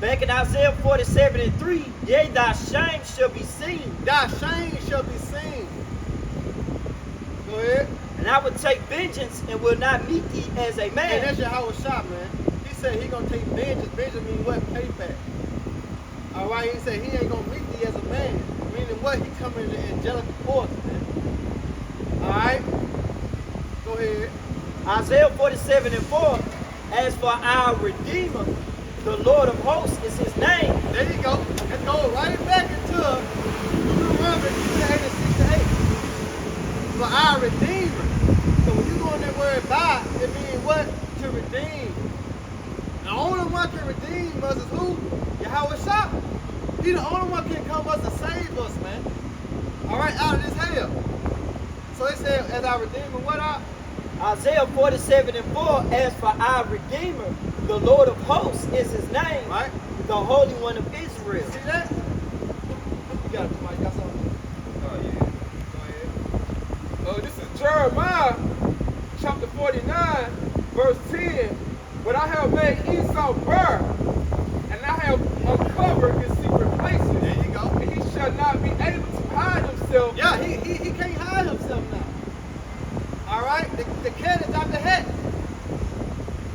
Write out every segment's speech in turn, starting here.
Back in Isaiah 47:3, yea, thy shame shall be seen. Thy shame shall be seen. Go ahead. And I will take vengeance and will not meet thee as a And man. that's Yahweh shot, man. He said he gonna take vengeance. Vengeance means what? Payback. All right. He said he ain't gonna meet thee as a man. Meaning what? He coming in the angelic force, man. All right. Go ahead. Isaiah 47:4, as for our Redeemer, the Lord of hosts is his name. There you go. Let's go right back into Deuteronomy 8:6-8. For our Redeemer. So when you go in that word by, it means what? To redeem. The only one can redeem us is who? Yahweh Shah. He the only one can come us and save us, man. All right, out of this hell. So it said, as our Redeemer, what out? Isaiah 47:4, as for our Redeemer, the Lord of hosts is his name, Right? the Holy One of Israel. See that? You got it, somebody got something? Oh, yeah. Go ahead. This is Jeremiah chapter 49, verse 10. But I have made Esau bare, and I have uncovered his secret places. There you go. And he shall not be able to hide himself. Yeah, he can't hide himself now. All right? The cat is out the hat.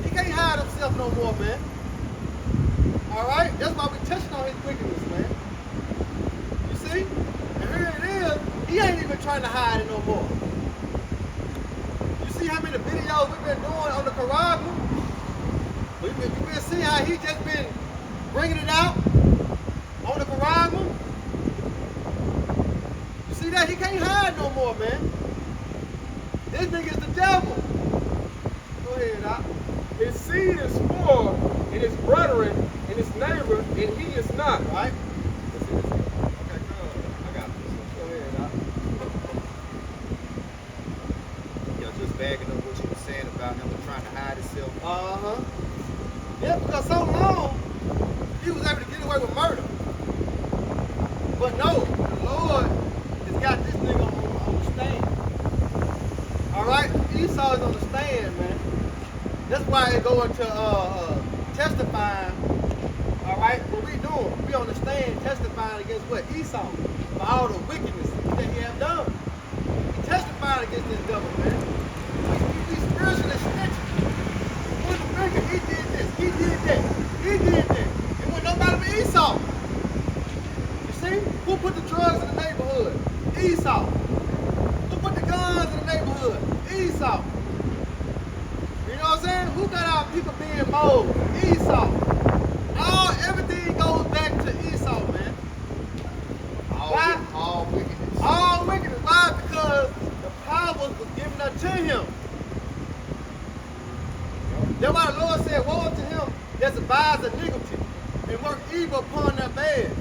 He can't hide himself no more, man. All right? That's why we touching on his wickedness, man. You see? And here it is. He ain't even trying to hide it no more. You see how many videos we've been doing on the Quran? You've been seeing how he just been bringing it out on the Quran. You see that? He can't hide no more, man. This nigga's the devil. Go ahead, Doc. His seed is full, and his brethren, and his neighbor, and he is not. Right? Okay, good. I got this. Go ahead, Doc. Yo, just bagging up what you were saying about him trying to hide himself. Uh-huh. Yeah, because so long, he was able to get away with murder. But no, the Lord has got this nigga on the stand. All right? Esau is on the stand, man. That's why they go into testifying. All right? What we doing? We on the stand testifying against what? Esau. For all the wickedness that he have done. He testified against this devil, man. He spiritually snitching. With the finger, he did this, he did that, he did that. It wasn't nobody but Esau. You see? Who put the drugs in the neighborhood? Esau. Who put the guns in the neighborhood? Esau. You know what I'm saying? Who got our people being mold? Esau. Everything goes back to Esau, man. Why? All wickedness. All wickedness. Why? Because the power was given unto him. That's why the Lord said, woe unto him that abides iniquity and work evil upon their bed.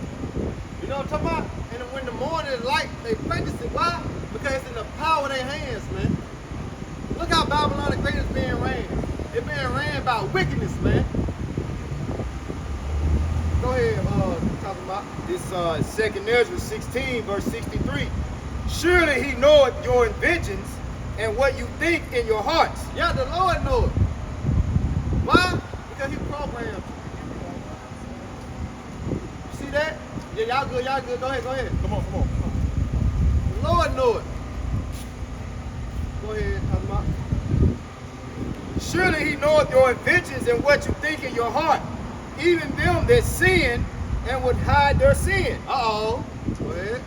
You know what I'm talking about? And when the morning is light, they practice it. Why? Because it's in the power of their hands, man. Look how Babylon the Great is being ran. It's being ran by wickedness, man. Go ahead, talking about. This 2nd Ezra 16, verse 63. Surely he knoweth your inventions and what you think in your hearts. Yeah, the Lord knows it. Why? Because he programmed you. You see that? Yeah, y'all good, y'all good. Go ahead. Come on. The Lord knows it. Go ahead, talking about. Surely he knoweth your inventions and what you think in your heart, even them that sin and would hide their sin. Uh-oh. Go ahead.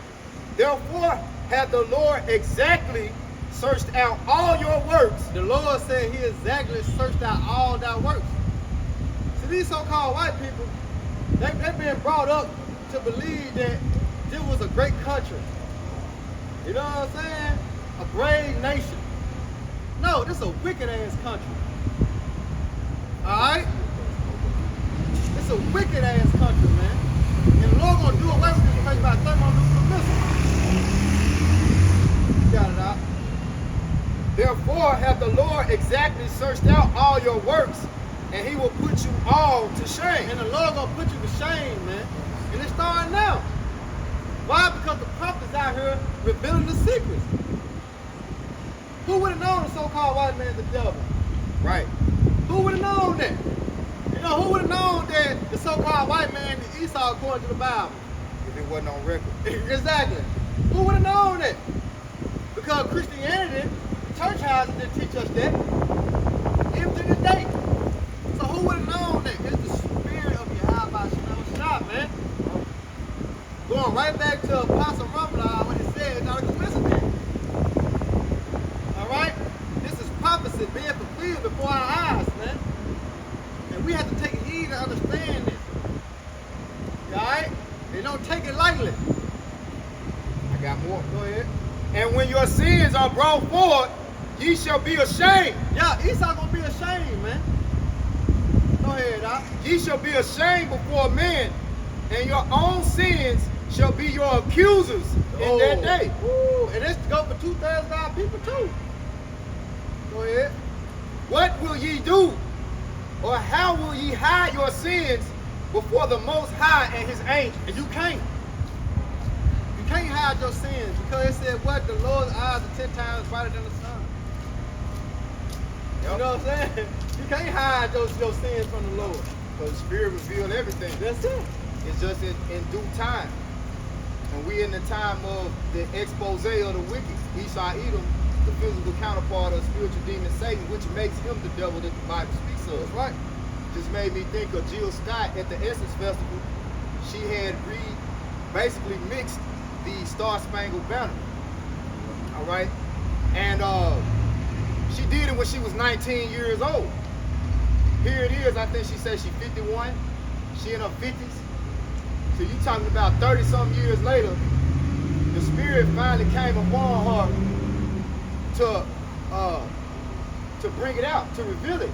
Therefore hath the Lord exactly searched out all your works. The Lord said he exactly searched out all thy works. See, these so-called white people, they've been brought up to believe that this was a great country. You know what I'm saying? A brave nation. No, this is a wicked-ass country. All right? It's a wicked-ass country, man. And the Lord gonna do away with this place by thermonuclear missiles. You got it out. Therefore hath the Lord exactly searched out all your works, and he will put you all to shame. And the Lord gonna put you to shame, man. And it's starting now. Why? Because the prophets out here revealing the secrets. Who would have known the so-called white man's the devil? Right. Who would have known that? You know, who would have known that the so-called white man is Esau according to the Bible. If it wasn't on record. Exactly. Who would have known that? Because Christianity, the church houses didn't teach us that. Even to this day. So who would have known that? It's the spirit of Yahweh Shem Shah, man. Going right back to Apostle Rumble when it said it's not a coincidence. Alright? This is prophecy being fulfilled before our eyes, man. And we have to take heed to understand this. Alright? They don't take it lightly. I got more. Go ahead. And when your sins are brought forward, ye shall be ashamed. Yeah, Esau gonna be ashamed, man. Go ahead, Doc. Ye shall be ashamed before men, and your own sins shall be your accusers in that day. Ooh, and this go for 2,000 people too. Go ahead. What will ye do? Or how will ye hide your sins before the Most High and his angels? And you can't. You can't hide your sins because it said what? The Lord's eyes are 10 times brighter than the sun. Yep. You know what I'm saying? You can't hide your sins from the Lord. Because the Spirit revealed everything. That's it. It's just in due time. And we in the time of the expose of the wicked, Esau Edom, the physical counterpart of spiritual demon Satan, which makes him the devil that the Bible speaks of. That's right. Just made me think of Jill Scott at the Essence Festival. She had basically mixed the Star Spangled Banner. All right? And she did it when she was 19 years old. Here it is, I think she said she's 51. She in her 50s. So you talking about 30-something years later, the Spirit finally came upon her to bring it out, to reveal it.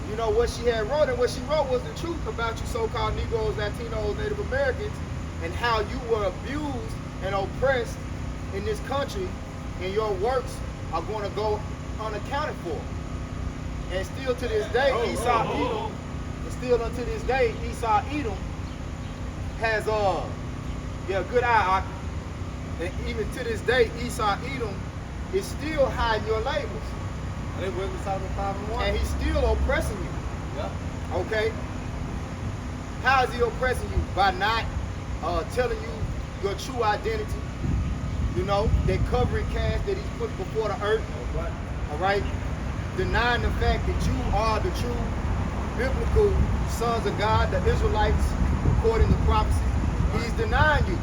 You know, what she had wrote, and what she wrote was the truth about you so-called Negroes, Latinos, Native Americans, and how you were abused and oppressed in this country, and your works are going to go unaccounted for. And still to this day, Esau Edom, and still unto this day, Esau Edom has good eye. And even to this day, Esau Edom is still hiding your labels. They went beside the 5 and 1. And he's still oppressing you. Yeah. Okay? How is he oppressing you? By not telling you your true identity. You know, that covering cast that he's put before the earth. Right. All right? Denying the fact that you are the true biblical sons of God, the Israelites, according to prophecy. He's denying you.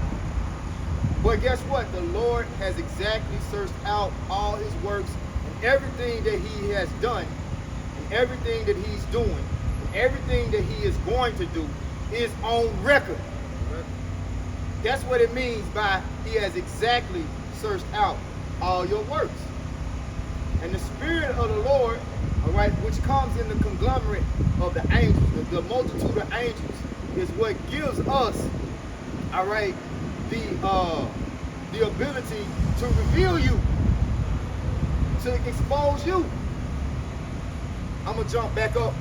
But guess what? The Lord has exactly searched out all his works and everything that he has done and everything that he's doing and everything that he is going to do is on record. That's what it means by he has exactly searched out all your works. And the Spirit of the Lord, all right, which comes in the conglomerate of the angels, the multitude of angels, is what gives us, all right, the ability to reveal you, to expose you. I'm gonna jump back up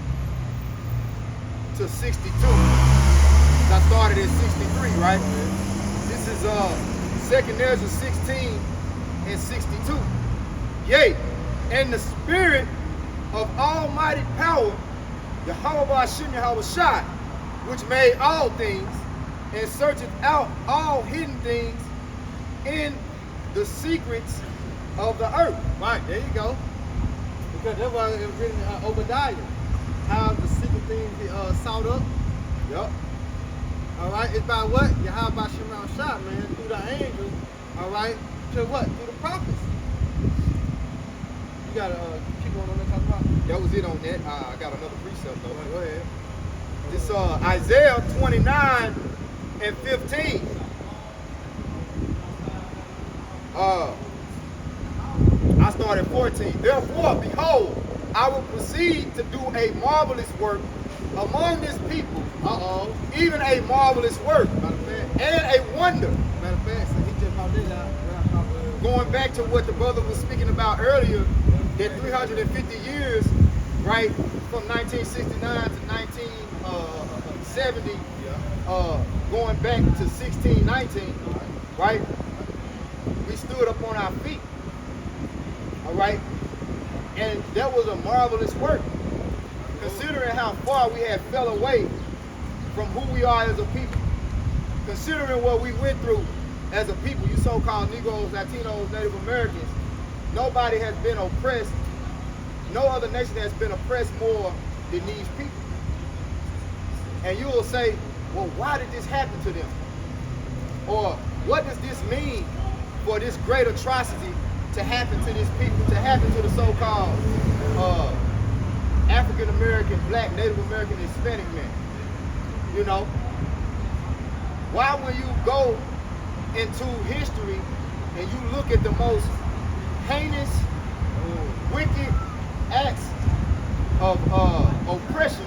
to 62. I started at 63, right? This is 2nd Ezra 16 and 62. Yea, and the Spirit of Almighty power, Yahweh Shem Yahweh Shai, which made all things, and searcheth out all hidden things in the secrets of the earth. Right, there you go. Because that's why it was written in Obadiah. How the secret things sought up. Yep. Alright, it's by what? Yahweh Shem Shah, man, through the angels. Alright, to what? Through the prophets. You gotta keep on that talk about. That was it on that. I got another precept though. Go ahead. This Isaiah 29 and 15. I started 14. Therefore, behold, I will proceed to do a marvelous work among this people. Even a marvelous work and a wonder. Matter of fact, so he just brought this out. Going back to what the brother was speaking about earlier, that 350 years, right, from 1969 to 1970, going back to 1619, right, we stood up on our feet, all right, and that was a marvelous work, considering how far we had fell away from who we are as a people. Considering what we went through as a people, you so-called Negroes, Latinos, Native Americans, nobody has been oppressed. No other nation has been oppressed more than these people. And you will say, well, why did this happen to them? Or what does this mean for this great atrocity to happen to this people, to happen to the so-called African American, Black, Native American, Hispanic men? You know? Why when you go into history and you look at the most heinous, wicked acts of oppression,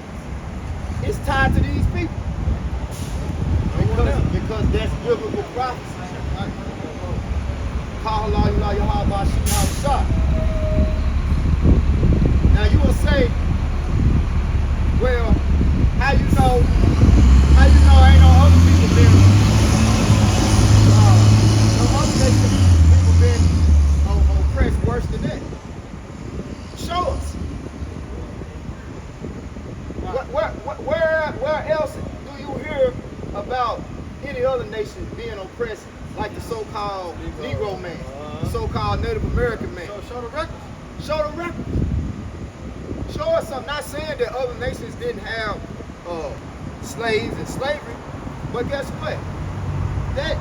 it's tied to these people? Because that's biblical prophecy. Now you will say, well, how you know ain't no other people been oppressed worse than that? Show us. Where else do you hear about any other nation being oppressed like the so-called Negro man, the so-called Native American man? Show the records. Show the records. Show us something. Not saying that other nations didn't have slaves and slavery, but guess what? That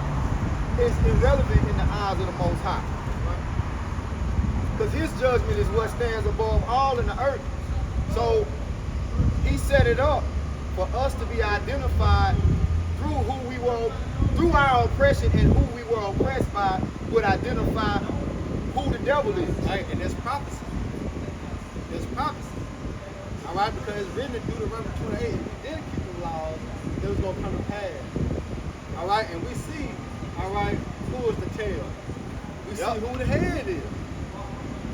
is irrelevant in the eyes of the Most High. Because his judgment is what stands above all in the earth. So he set it up for us to be identified through who we were, through our oppression, and who we were oppressed by would identify who the devil is. Right, and there's prophecy. There's prophecy. All right, because it's written in Deuteronomy 28. If we didn't keep the laws, it was going to come to pass. All right, and we see, all right, who is the tail. We see who the head is. You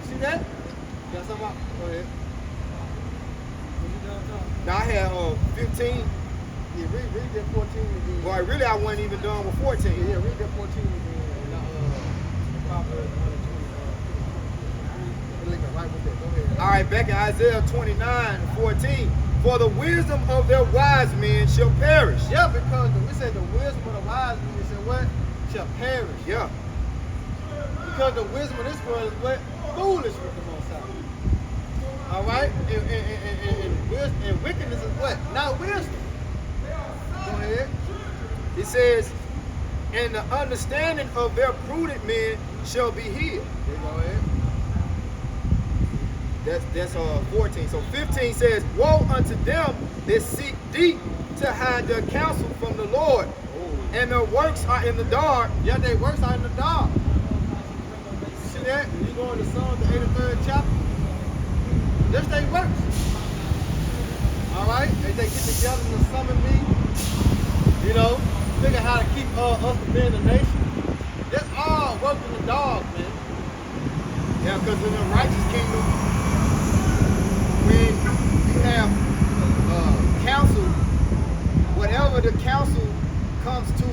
see that? You got something? Go ahead. Now I had 15. Yeah, read that 14 again. Boy, really I wasn't even done with 14. Yeah, read that 14 again. Proverbs 1 right with that. Go ahead. All right, back in Isaiah 29:14. For the wisdom of their wise men shall perish. Yeah, because we said the wisdom of the wise men said what? Shall perish. Yeah. Because the wisdom of this world is what? Foolish with the Most High. All right? And wickedness is what? Not wisdom. Go ahead. It says, and the understanding of their prudent men shall be healed. There you go ahead. That's 14. So 15 says, woe unto them that seek deep to hide their counsel from the Lord, and their works are in the dark. Yeah, their works are in the dark. See that? When you go into Psalms, the 83rd chapter, that's their works. All right? They get together to summon me, you know, figure how to keep us from being a nation. That's all work in the dark, man. Yeah, because in the righteous kingdom, when you have council, whatever the council comes to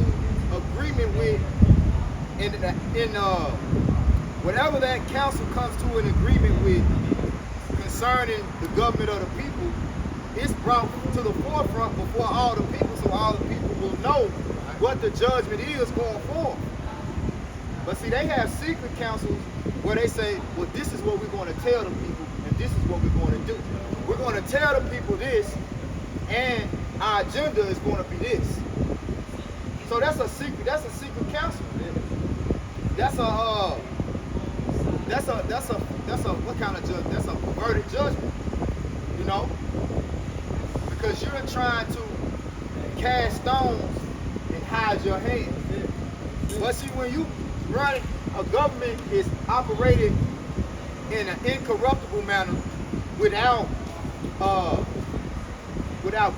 agreement with, whatever that council comes to an agreement with concerning the government of the people, it's brought to the forefront before all the people, so all the people will know what the judgment is going forward. But see, they have secret councils where they say, well, this is what we're going to tell the people, and this is what we're going to do. We're going to tell the people this, and our agenda is going to be this. So that's a secret council. That's a what kind of judgment? That's a perverted judgment, you know? Because you're trying to cast stones and hide your hands. But see, when you run, a government is operated in an incorruptible manner without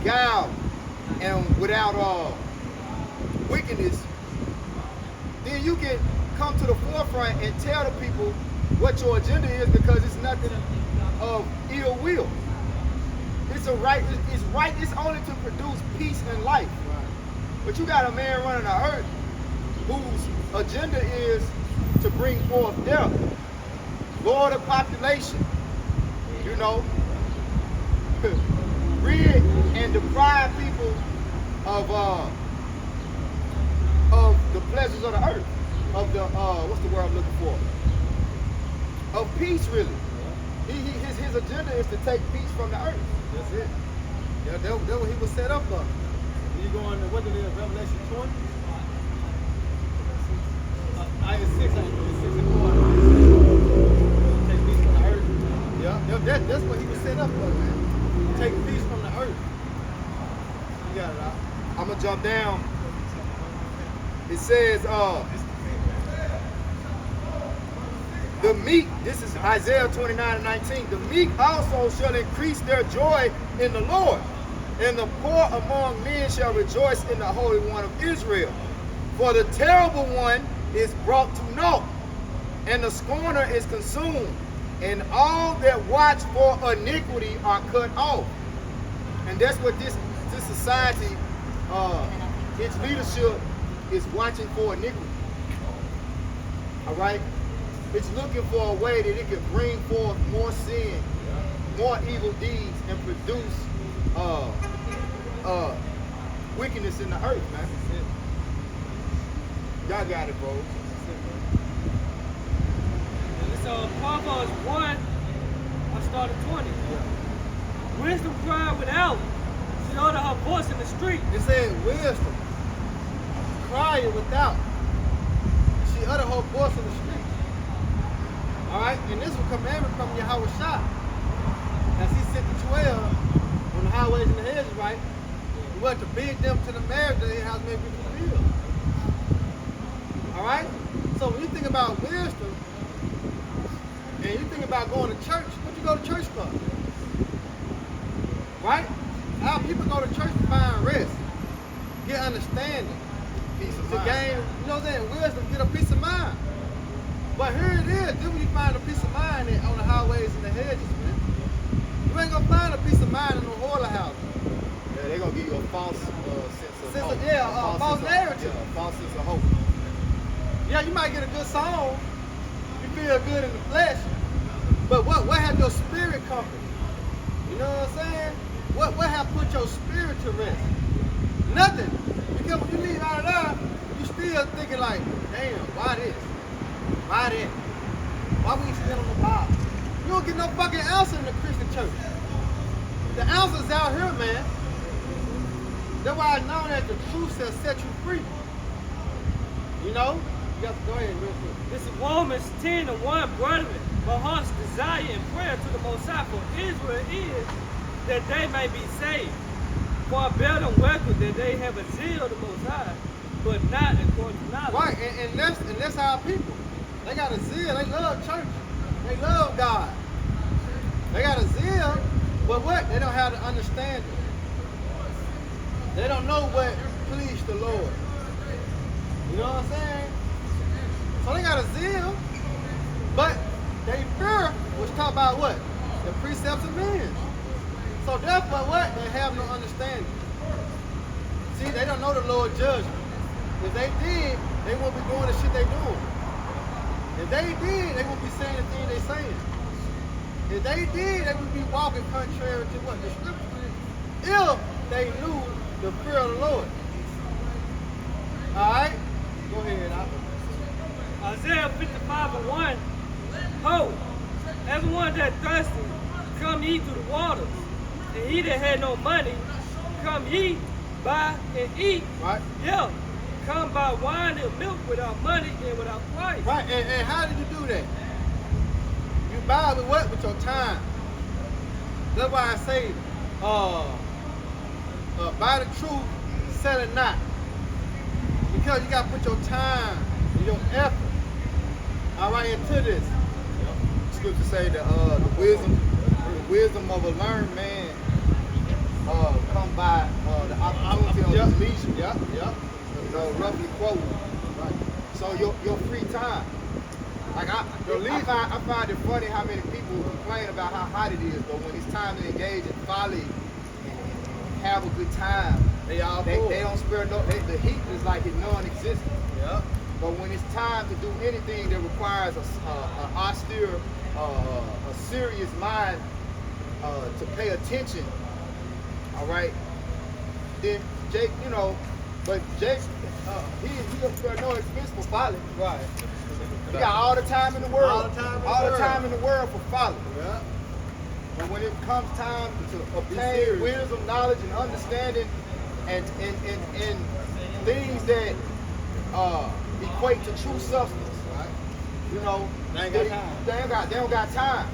guile and without wickedness, then you can come to the forefront and tell the people what your agenda is, because it's nothing of ill will. It's only to produce peace and life. But you got a man running the earth whose agenda is to bring forth death, lower the population, you know, rid and deprive people of the pleasures of the earth, of the what's the word I'm looking for? Of peace, really. His agenda is to take peace from the earth. That's it. Yeah, that's what he was set up for. When you go on what it is, Revelation 20? It's 6 and 4. Take peace from the earth. Yeah, that's what he was set up for, man. Take peace from the earth. You got it out. I'm gonna jump down. It says, the meek, this is Isaiah 29:19. The meek also shall increase their joy in the Lord, and the poor among men shall rejoice in the Holy One of Israel. For the terrible one is brought to naught, and the scorner is consumed, and all that watch for iniquity are cut off. And that's what this society, its leadership is watching for iniquity. All right? It's looking for a way that it can bring forth more sin, more evil deeds, and produce wickedness in the earth, man. Y'all got it, bro. So Proverbs 1, I started 20. Wisdom cried without. She uttered her voice in the street. It says wisdom, crying without. She uttered her voice in the street. All right, and this is a commandment from Yahweh Shah. As he sent the 12 on the highways and the hedges, right? He was to bid them to the marriage that his house may be fulfilled. All right? So when you think about wisdom, and you think about going to church, what you go to church for? Right? Our people go to church to find rest, get understanding, to gain, you know what I'm saying, wisdom, get a peace of mind. But here it is, then when you find a peace of mind on the highways and the hedges, man. You ain't gonna find a peace of mind in no holy house. Yeah, they're gonna give you a false sense of hope. False narrative. Yeah, a false sense of hope. Yeah, you might get a good song, you feel good in the flesh, but what have your spirit comfort? You know what I'm saying? What have put your spirit to rest? Nothing. Because when you leave out of there, you still thinking like, damn, why this? Why that? Why we still on the Bible? You don't get no fucking answer in the Christian church. The answer's out here, man. That's why I know that the truth shall set you free. You know? You got to go ahead real quick. This is Romans 10 and 1, brethren. My heart's desire and prayer to the Most High for Israel is that they may be saved. For I bear them record that they have a zeal of the Most High, but not according to knowledge. Right, and that's our people. They got a zeal. They love church. They love God. They got a zeal, but what? They don't have the understanding. They don't know what pleased the Lord. You know what I'm saying? So they got a zeal, but they fear was taught by what? The precepts of men. So therefore what? They have no understanding. See, they don't know the Lord's judgment. If they did, they won't be doing the shit they doing. If they did, they won't be saying the thing they saying. If they did, they would be walking contrary to what the scripture is. If they knew the fear of the Lord. Alright? Go ahead, Isaiah 55 and 1. Ho, everyone that thirsty, come ye to the waters. And he that had no money, come ye, buy and eat. Right? Yeah. Come buy wine and milk without money and without price. Right, and how did you do that? You buy with what? With your time. That's why I say, buy the truth, sell it not. Because you gotta put your time and your effort, all right, into this. Scripture say the wisdom of a learned man come by the opportunity of his leisure. Yeah. Roughly quoted. Right. So your free time. Like I find it funny how many people complain about how hot it is, but when it's time to engage in folly and have a good time, they don't spare no. The heat is like it's non-existent. Yeah. But when it's time to do anything that requires a austere, a serious mind to pay attention, all right, then Jake, you know, but Jake, he no expense for folly. Right. He got all the time in the world. All the time in the world. For folly. Yeah. But when it comes time to obtain wisdom, knowledge, and understanding, and things that equate to true substance, Right. you know, They ain't got time. They don't got time.